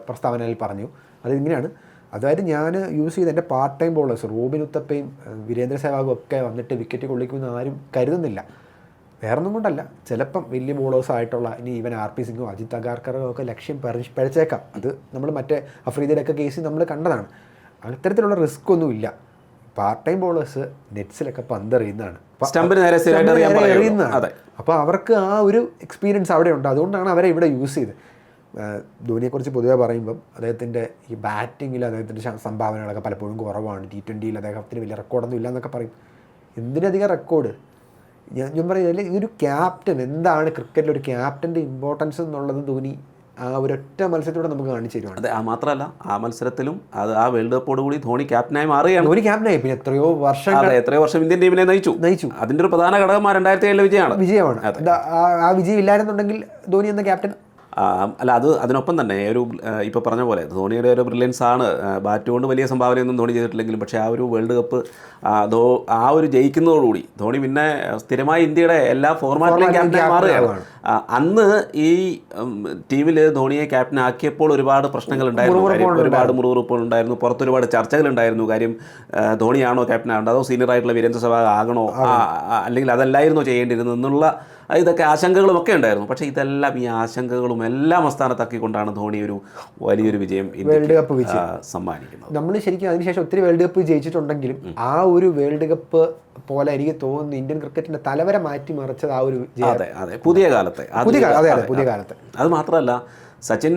പ്രസ്താവനയിൽ പറഞ്ഞു. അതിങ്ങനെയാണ്, അതായത് ഞാൻ യൂസ് ചെയ്ത എൻ്റെ പാർട്ട് ടൈം ബോളേഴ്സ് റോബിൻ ഉത്തപ്പയും വീരേന്ദ്ര സെവാഗും ഒക്കെ വന്നിട്ട് വിക്കറ്റ് കൊള്ളിക്കുമെന്ന് ആരും കരുതുന്നില്ല. വേറൊന്നും കൊണ്ടല്ല, ചിലപ്പം വലിയ ബോളേഴ്സായിട്ടുള്ള ഇനി ഈവൻ ആർ പി സിംഗും അജിത് അഗാർക്കറോ ഒക്കെ ലക്ഷ്യം പഴിച്ചേക്കാം. അത് നമ്മൾ മറ്റേ അഫ്രീദിയുടെ ഒക്കെ കേസിൽ നമ്മൾ കണ്ടതാണ്. അത്തരത്തിലുള്ള റിസ്ക് ഒന്നും ഇല്ല. പാർട്ട് ടൈം ബോളേഴ്സ് നെറ്റ്സിലൊക്കെ പന്തെറിയുന്നതാണ്, എറിയുന്നതാണ്. അപ്പോൾ അവർക്ക് ആ ഒരു എക്സ്പീരിയൻസ് അവിടെ ഉണ്ട്. അതുകൊണ്ടാണ് അവരെ ഇവിടെ യൂസ് ചെയ്ത്. ധോണിയെക്കുറിച്ച് പൊതുവെ പറയുമ്പം അദ്ദേഹത്തിൻ്റെ ഈ ബാറ്റിങ്ങിൽ അദ്ദേഹത്തിൻ്റെ സംഭാവനകളൊക്കെ പലപ്പോഴും കുറവാണ്. T20 അദ്ദേഹത്തിന് വലിയ റെക്കോർഡൊന്നും ഇല്ല എന്നൊക്കെ പറയും. എന്തിനധികം റെക്കോർഡ്? ഞാൻ പറയുന്നില്ല, ഈ ഒരു ക്യാപ്റ്റൻ എന്താണ് ക്രിക്കറ്റിൽ ഒരു ക്യാപ്റ്റൻ്റെ ഇമ്പോർട്ടൻസ് എന്നുള്ളത് ധോണി ആ ഒരൊറ്റ മത്സരത്തിലൂടെ നമുക്ക് കാണിച്ചു തരുവാണ്. അതെ, മാത്രമല്ല ആ മത്സരത്തിലും അത് ആ വേൾഡ് കപ്പോടുകൂടി ധോണി ക്യാപ്റ്റനായി മാറുകയാണ്. ധോണി ക്യാപ്റ്റനായി പിന്നെ എത്രയോ വർഷം ഇന്ത്യൻ ടീമിനെ നയിച്ചു. അതിൻ്റെ ഒരു പ്രധാന ഘടകം 2007 വിജയമാണ്. ആ വിജയം ഇല്ലായിരുന്നുണ്ടെങ്കിൽ ധോണി എന്ന ക്യാപ്റ്റൻ അല്ല, അതിനൊപ്പം തന്നെ ഒരു ഇപ്പോൾ പറഞ്ഞ പോലെ ധോണിയുടെ ഒരു ബ്രില്യൻസ് ആണ്. ബാറ്റ് കൊണ്ട് വലിയ സംഭാവനയൊന്നും ധോണി ചെയ്തിട്ടില്ലെങ്കിലും പക്ഷേ ആ ഒരു വേൾഡ് കപ്പ് ആ ഒരു ജയിക്കുന്നതോടുകൂടി ധോണി പിന്നെ സ്ഥിരമായി ഇന്ത്യയുടെ എല്ലാ ഫോർമാറ്റിലും ക്യാപ്റ്റനായി മാറുകയാണ്. അന്ന് ഈ ടീമിൽ ധോണിയെ ക്യാപ്റ്റൻ ആക്കിയപ്പോൾ ഒരുപാട് പ്രശ്നങ്ങൾ ഉണ്ടായിരുന്നു, ഒരുപാട് മുറിവുറുപ്പുകൾ ഉണ്ടായിരുന്നു, പുറത്തൊരുപാട് ചർച്ചകളുണ്ടായിരുന്നു. കാര്യം ധോണിയാണോ ക്യാപ്റ്റൻ ആകേണ്ടത്, അതോ സീനിയർ ആയിട്ടുള്ള വീരേന്ദ്ര സെവാഗ് ആകണോ, അല്ലെങ്കിൽ അതല്ലായിരുന്നോ ചെയ്യേണ്ടിയിരുന്നത് എന്നുള്ള ഇതൊക്കെ ആശങ്കകളും ഒക്കെ ഉണ്ടായിരുന്നു. പക്ഷേ ഇതെല്ലാം ഈ ആശങ്കകളും എല്ലാം അസ്ഥാനത്താക്കിക്കൊണ്ടാണ് ധോണി ഒരു വലിയൊരു വിജയം വേൾഡ് കപ്പ് സമ്മാനിക്കുന്നത്. നമ്മൾ ശരിക്കും അതിനുശേഷം ഒത്തിരി വേൾഡ് കപ്പ് ജയിച്ചിട്ടുണ്ടെങ്കിലും ആ ഒരു വേൾഡ് കപ്പ് പോലെ എനിക്ക് തോന്നുന്നു ഇന്ത്യൻ ക്രിക്കറ്റിന്റെ തലവര മാറ്റിമറിച്ചത് ആ ഒരു പുതിയ കാലത്തെ. അത് മാത്രമല്ല, സച്ചിൻ,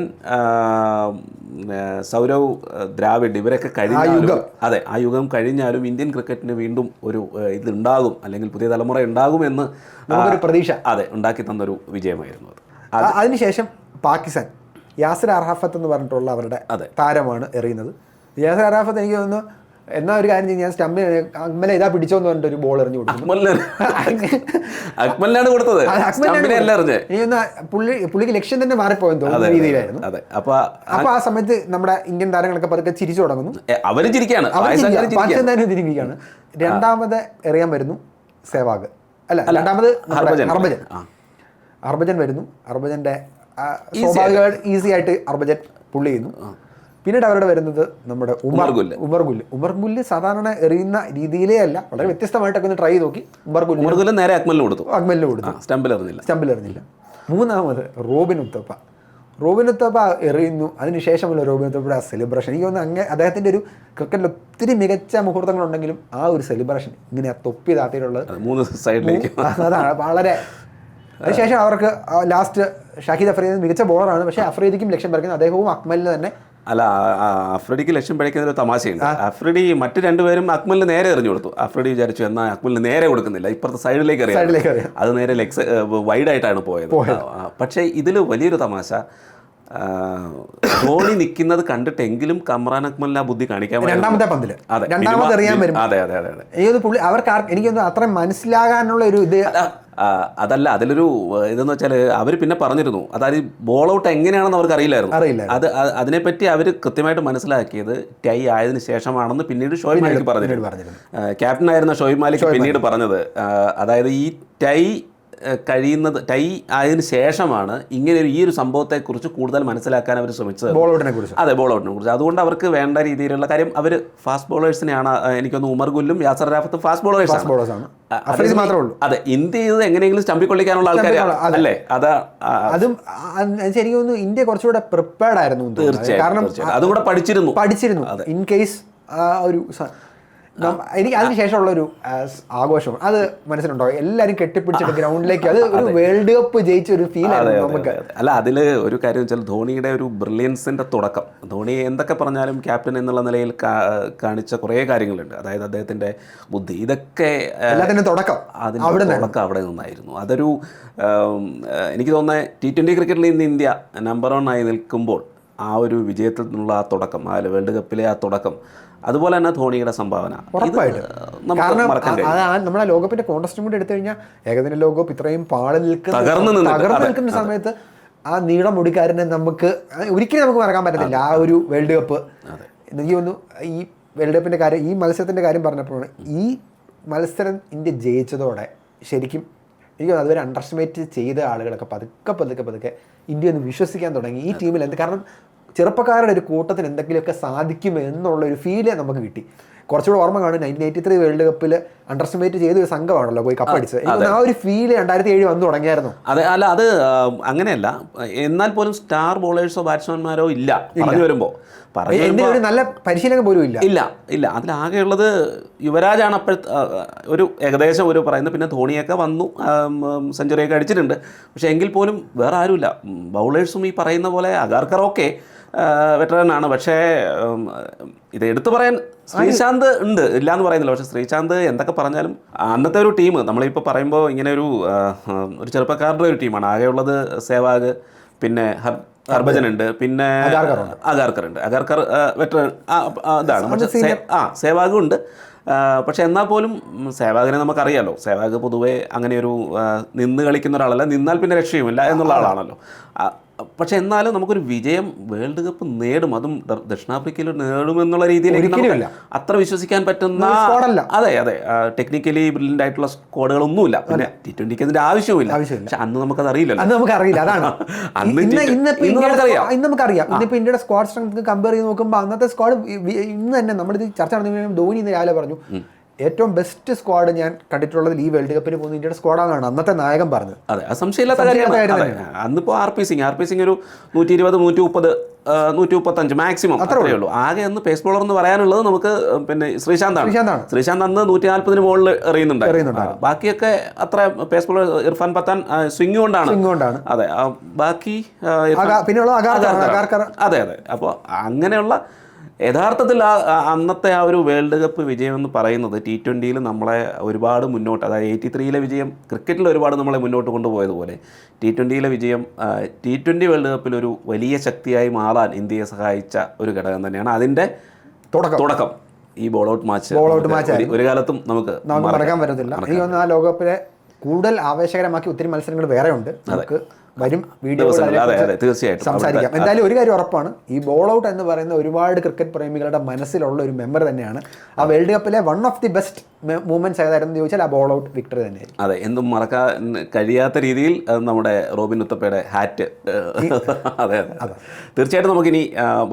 സൗരവ്, ദ്രാവിഡ് ഇവരൊക്കെ കഴിഞ്ഞാലും ആ യുഗം കഴിഞ്ഞാലും ഇന്ത്യൻ ക്രിക്കറ്റിന് വീണ്ടും ഒരു ഇതുണ്ടാകും, അല്ലെങ്കിൽ പുതിയ തലമുറ ഉണ്ടാകുമെന്ന് പ്രതീക്ഷ ഉണ്ടാക്കി തന്നൊരു വിജയമായിരുന്നു അത്. അതിനുശേഷം പാകിസ്ഥാൻ യാസിർ അറാഫത്ത് എന്ന് പറഞ്ഞിട്ടുള്ള അവരുടെ താരമാണ് എറിയുന്നത്. യാസിർ അറാഫത്ത് എനിക്ക് തോന്നുന്നു എന്നാ ഒരു കാര്യം ചെയ്യും, ഞാൻ സ്റ്റമ്പിൽ അക്മലെ ഇതാ പിടിച്ചോന്ന് പറഞ്ഞിട്ട് ഒരു ബോൾ എറിഞ്ഞു കൊടുത്തു. അക്മലിനാണ് കൊടുത്തത്, പുള്ളിക്ക് ലക്ഷ്യം തന്നെ മാറിപ്പോയെന്ന് തോന്നുന്ന രീതിയിലായിരുന്നു. അപ്പൊ ആ സമയത്ത് നമ്മുടെ ഇന്ത്യൻ താരങ്ങളൊക്കെ പതുക്കെ ചിരിച്ചു തുടങ്ങുന്നു. അവരും തിരിക്കുകയാണ്. രണ്ടാമത് എറിയാൻ വരുന്നു സെവാഗ്, അല്ല രണ്ടാമത് ഹർഭജൻ വരുന്നു. ഹർഭജന്റെ സ്വാഭാവികമായിട്ട് ഈസി ആയിട്ട് ഹർഭജൻ പുള്ളി ചെയ്യുന്നു. പിന്നീട് അവരുടെ വരുന്നത് നമ്മുടെ ഉമർ ഗുല്ല് സാധാരണ എറിയുന്ന രീതിയിലേ അല്ല, വളരെ വ്യത്യസ്തമായിട്ടൊക്കെ ഒന്ന് ട്രൈ ചെയ്ത് നോക്കി. ഉമർ ഗുല്ല് നേരെ അക്മലിന് കൊടുത്തു, സ്റ്റമ്പിൽ എറിഞ്ഞില്ല. മൂന്നാമത് റോബിൻ ഉത്തപ്പ എറിയുന്നു. അതിനുശേഷമുള്ള റോബിൻ ഉത്തപ്പയുടെ ആ സെലിബ്രേഷൻ, എനിക്ക് തോന്നുന്നു അദ്ദേഹത്തിൻ്റെ ഒരു ക്രിക്കറ്റിൽ ഒത്തിരി മികച്ച മുഹൂർത്തങ്ങളുണ്ടെങ്കിലും ആ ഒരു സെലിബ്രേഷൻ ഇങ്ങനെ തൊപ്പി താത്തിയിട്ടുള്ളത് 3 സൈഡിലേക്ക് അതാണ് വളരെ. അതിനുശേഷം അവർക്ക് ലാസ്റ്റ് ഷാഹിദ് അഫ്രീദി മികച്ച ബോളറാണ്, പക്ഷേ അഫ്രീദിക്കും ലക്ഷ്യം പറിക്കുന്നത് അദ്ദേഹവും അക്മലിന് തന്നെ. അല്ല, അഫ്രീദിക്ക് ലക്ഷ്യം പഴിക്കുന്ന ഒരു തമാശയുണ്ട്. അഫ്രീദി മറ്റു രണ്ടുപേരും അക്മലിന് നേരെ എറിഞ്ഞു കൊടുത്തു. അഫ്രീദി വിചാരിച്ചു എന്നാൽ അക്മലിന് നേരെ കൊടുക്കുന്നില്ല, ഇപ്പുറത്തെ സൈഡിലേക്ക് എറിയാം. അത് നേരെ വൈഡായിട്ടാണ് പോയത്. പക്ഷേ ഇതിൽ വലിയൊരു തമാശ, ധോണി നിൽക്കുന്നത് കണ്ടിട്ടെങ്കിലും കമ്രാൻ അക്മലിന് ആ ബുദ്ധി കാണിക്കാൻ രണ്ടാമത്തെ പന്തിൽ എറിയാൻ വരും. അതെ, അവർക്ക് എനിക്ക് അത്ര മനസ്സിലാകാനുള്ള ഒരു ഇത് അതല്ല, അതിലൊരു ഇതെന്ന് വെച്ചാൽ അവർ പിന്നെ പറഞ്ഞിരുന്നു, അതായത് ബോൾ ഔട്ട് എങ്ങനെയാണെന്ന് അവർക്ക് അറിയില്ലായിരുന്നു. അതിനെപ്പറ്റി അവർ കൃത്യമായിട്ട് മനസ്സിലാക്കിയത് ടൈ ആയതിനു ശേഷമാണെന്ന് പിന്നീട് ഷോയിബ് മാലിക് പറഞ്ഞിരുന്നു. ക്യാപ്റ്റൻ ആയിരുന്ന ഷോയിബ് മാലിക് പിന്നീട് പറഞ്ഞത്, അതായത് ഈ ടൈ ആയതിനു ശേഷമാണ് ഇങ്ങനെ ഈ ഒരു സംഭവത്തെക്കുറിച്ച് കൂടുതൽ മനസ്സിലാക്കാൻ അവർ ശ്രമിച്ചത്, ബോൾ ഔട്ടിനെ കുറിച്ച്. അതുകൊണ്ട് അവർക്ക് വേണ്ട രീതിയിലുള്ള കാര്യം, അവർ ഫാസ്റ്റ് ബോളേഴ്സിനെയാണ് എനിക്കൊന്ന് ഉമർ ഗുല്ലും യാസർ അറാഫത്തും ഫാസ്റ്റ് ബോളേഴ്സാണ്. അതെ, ഇന്ത്യ ചെയ്ത് എങ്ങനെയെങ്കിലും സ്റ്റമ്പിക്കൊള്ളിക്കാനുള്ള ആൾക്കാർ അല്ലേ? അതും ശരിക്കും തോന്നുന്നു ഇന്ത്യ കുറച്ചുകൂടെ പ്രിപ്പയർഡ് ആയിരുന്നു. തീർച്ചയായും, കാരണം അതുകൂടെ പഠിച്ചിരുന്നു ഇൻ കേസ് ഒരു എനിക്ക് അതിനുശേഷമുള്ളൊരു ആഘോഷം അത് മനസ്സിലുണ്ടോ? എല്ലാവരും കെട്ടിപ്പിടിച്ചിട്ട് ഗ്രൗണ്ടിലേക്ക്, അത് ഒരു വേൾഡ് കപ്പ് ജയിച്ച ഒരു ഫീൽ ആയിരുന്നു നമുക്ക്. അല്ല, അതിൽ ഒരു കാര്യം വെച്ചാൽ ധോണിയുടെ ഒരു ബ്രില്യൻസിൻ്റെ തുടക്കം, ധോണി എന്തൊക്കെ പറഞ്ഞാലും ക്യാപ്റ്റൻ എന്നുള്ള നിലയിൽ കാണിച്ച കുറേ കാര്യങ്ങളുണ്ട്. അതായത് അദ്ദേഹത്തിൻ്റെ ബുദ്ധി, ഇതൊക്കെ എല്ലാത്തിൻ്റെ തുടക്കം അവിടെ നിന്നായിരുന്നു. അതൊരു എനിക്ക് തോന്നുന്നത് T20 ക്രിക്കറ്റിൽ ഇന്ന് ഇന്ത്യ നമ്പർ 1 ആയി നിൽക്കുമ്പോൾ ആ ഒരു വിജയത്തിൽ നിന്നുള്ള ആ തുടക്കം, ആ വേൾഡ് കപ്പിലെ ആ തുടക്കം, അതുപോലെ തന്നെ ധോണിയുടെ സംഭാവന ഉറപ്പായിട്ടും. കാരണം നമ്മുടെ ലോകകപ്പിന്റെ കോൺടെസ്റ്റും കൂടി എടുത്തു കഴിഞ്ഞാൽ ഏകദിന ലോകകപ്പ് ഇത്രയും തകർന്നു നിൽക്കുന്ന സമയത്ത് ആ നീളം മുടിക്കാരനെ നമുക്ക് ഒരിക്കലും നമുക്ക് മറക്കാൻ പറ്റത്തില്ല. ആ ഒരു വേൾഡ് കപ്പ് എനിക്ക് തോന്നുന്നു. ഈ വേൾഡ് കപ്പിന്റെ കാര്യം, ഈ മത്സരത്തിന്റെ കാര്യം പറഞ്ഞപ്പോഴാണ് ഈ മത്സരം ഇന്ത്യ ജയിച്ചതോടെ ശരിക്കും എനിക്ക് അതുവരെ അണ്ടർ എസ്റ്റിമേറ്റ് ചെയ്ത ആളുകളൊക്കെ പതുക്കെ ഇന്ത്യ ഒന്ന് വിശ്വസിക്കാൻ തുടങ്ങി ഈ ടീമിൽ. കാരണം ചെറുപ്പക്കാരുടെ ഒരു കൂട്ടത്തിന് എന്തെങ്കിലുമൊക്കെ സാധിക്കുമെന്നുള്ളൊരു ഫീല് നമുക്ക് കിട്ടി. കുറച്ചുകൂടെ ഓർമ്മ കാണും 1983 വേൾഡ് കപ്പിൽ അണ്ടർ എസ്റ്റിമേറ്റ് ചെയ്ത ഒരു സംഘമാണല്ലോ പോയി കപ്പടിച്ചത്. ആ ഒരു ഫീല് 2007 വന്നു തുടങ്ങിയായിരുന്നു. അതെ, അല്ല അത് അങ്ങനെയല്ല. എന്നാൽ പോലും സ്റ്റാർ ബോളേഴ്സോ ബാറ്റ്സ്മാൻമാരോ ഇല്ല പറഞ്ഞു വരുമ്പോൾ. ഒരു നല്ല പരിശീലനം പോലും ഇല്ല. അതിലാകെയുള്ളത് യുവരാജാണ്. ഒരു ഏകദേശം ഒരു പറയുന്നത്. പിന്നെ ധോണിയൊക്കെ വന്നു, സെഞ്ചുറിയൊക്കെ അടിച്ചിട്ടുണ്ട്. പക്ഷേ എങ്കിൽ പോലും വേറെ ആരുമില്ല. ബൗളേഴ്സും ഈ പറയുന്ന പോലെ അഗാർക്കറൊക്കെ വെറ്ററനാണ്. പക്ഷേ ഇത് എടുത്തു പറയാൻ ശ്രീശാന്ത് ഉണ്ട്, ഇല്ല എന്ന് പറയുന്നില്ല. പക്ഷേ ശ്രീശാന്ത് എന്തൊക്കെ പറഞ്ഞാലും അന്നത്തെ ഒരു ടീം നമ്മളിപ്പോൾ പറയുമ്പോൾ ഇങ്ങനെ ഒരു ചെറുപ്പക്കാരുടെ ഒരു ടീമാണ്. ആകെയുള്ളത് സേവാഗ്, പിന്നെ ഹർഭജൻ ഉണ്ട്, പിന്നെ അഗാർക്കർ വെറ്ററൻ ഇതാണ്. പക്ഷേ സേവാഗും ഉണ്ട്. പക്ഷെ എന്നാൽ പോലും സേവാഗിനെ നമുക്കറിയാലോ. സേവാഗ് പൊതുവേ അങ്ങനെയൊരു നിന്ന് കളിക്കുന്ന ഒരാളല്ല, നിന്നാൽ പിന്നെ രക്ഷയുമില്ല എന്നുള്ള ആളാണല്ലോ. പക്ഷെ എന്നാലും നമുക്കൊരു വിജയം വേൾഡ് കപ്പ് നേടും, അതും ദക്ഷിണാഫ്രിക്കയിൽ നേടുമെന്നുള്ള രീതിയിലേക്ക് അത്ര വിശ്വസിക്കാൻ പറ്റുന്ന, അതെ ടെക്നിക്കലി ബ്രില്യൻ്റ് ആയിട്ടുള്ള സ്ക്വാഡുകളൊന്നുമില്ല. പിന്നെ T20 അതിന്റെ ആവശ്യമില്ല. പക്ഷെ അന്ന് നമുക്കത് അറിയില്ലല്ലോ. അതാണ് നമുക്കറിയാം. ഇന്നിപ്പോൾ ഇന്ത്യയുടെ സ്ക്വാഡ് സ്ട്രെങ്ത് കമ്പയർ ചെയ്ത് നോക്കുമ്പോൾ അന്നത്തെ സ്ക്വാഡ് ഇന്ന് തന്നെ നമ്മളിത് ചർച്ച നടന്നു. ധോണി ഇന്ന് രാവിലെ പറഞ്ഞു ഏറ്റവും ബെസ്റ്റ് സ്ക്വാഡ് ഞാൻ കണ്ടിട്ടുള്ളത് ഈ വേൾഡ് കപ്പിന് പോകുന്ന ഇന്ത്യയുടെ സ്ക്വാഡാണ് അന്നത്തെ നായകൻ പറഞ്ഞത്. അതെ, അത് സംശയമില്ലാത്ത കാര്യമാണ്. അന്നിപ്പോൾ ആർ പി സിംഗ് ഒരു 120, 130, 135 മാക്സിമം അത്രയേ ഉള്ളൂ. ആകെ അന്ന് പേസ് ബോളർ എന്ന് പറയാനുള്ളത് നമുക്ക് പിന്നെ ശ്രീശാന്ത് അന്ന് 140 മുകളിൽ എറിയുന്നുണ്ട്. ബാക്കിയൊക്കെ അത്ര pace bowler Irfan Pathan swing കൊണ്ടാണ്. അതെ, ബാക്കി അതെ. അപ്പോൾ അങ്ങനെയുള്ള യഥാർത്ഥത്തിൽ അന്നത്തെ ആ ഒരു വേൾഡ് കപ്പ് വിജയം എന്ന് പറയുന്നത് T20 നമ്മളെ ഒരുപാട് മുന്നോട്ട്, അതായത് 83 വിജയം ക്രിക്കറ്റിൽ ഒരുപാട് നമ്മളെ മുന്നോട്ട് കൊണ്ടുപോയതുപോലെ T20 വിജയം T20 വേൾഡ് കപ്പിൽ ഒരു വലിയ ശക്തിയായി മാറാൻ ഇന്ത്യയെ സഹായിച്ച ഒരു ഘടകം തന്നെയാണ്. അതിൻ്റെ തുടക്കം ഈ ബോൾ ഔട്ട് മാച്ച് ഒരു കാലത്തും നമുക്ക് മറക്കാൻ പറ്റത്തില്ല. എനിക്ക് തോന്നുന്നു ആ ലോകകപ്പിലെ കൂടുതൽ ആവേശകരമാക്കി ഒത്തിരി മത്സരങ്ങൾ വേറെ ഉണ്ട്. നമുക്ക് വരും തീർച്ചയായിട്ടും സംസാരിക്കാം. എന്തായാലും ഒരു കാര്യം ഉറപ്പാണ്, ഈ ബോൾ ഔട്ട് എന്ന് പറയുന്ന ഒരുപാട് ക്രിക്കറ്റ് പ്രേമികളുടെ മനസ്സിലുള്ള ഒരു മെമ്മറി തന്നെയാണ്. ആ വേൾഡ് കപ്പിലെ one of the best moments ഏതായിരുന്നു ചോദിച്ചാൽ ആ ബോൾ ഔട്ട് വിക്ടറി തന്നെയായിരുന്നു. അതെ, എന്തും മറക്കാൻ കഴിയാത്ത രീതിയിൽ നമ്മുടെ റോബിൻ ഉത്തപ്പയുടെ ഹാറ്റ്. അതെ, തീർച്ചയായിട്ടും നമുക്കിനി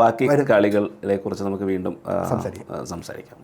ബാക്കി കളികളെ കുറിച്ച് നമുക്ക് വീണ്ടും സംസാരിക്കാം.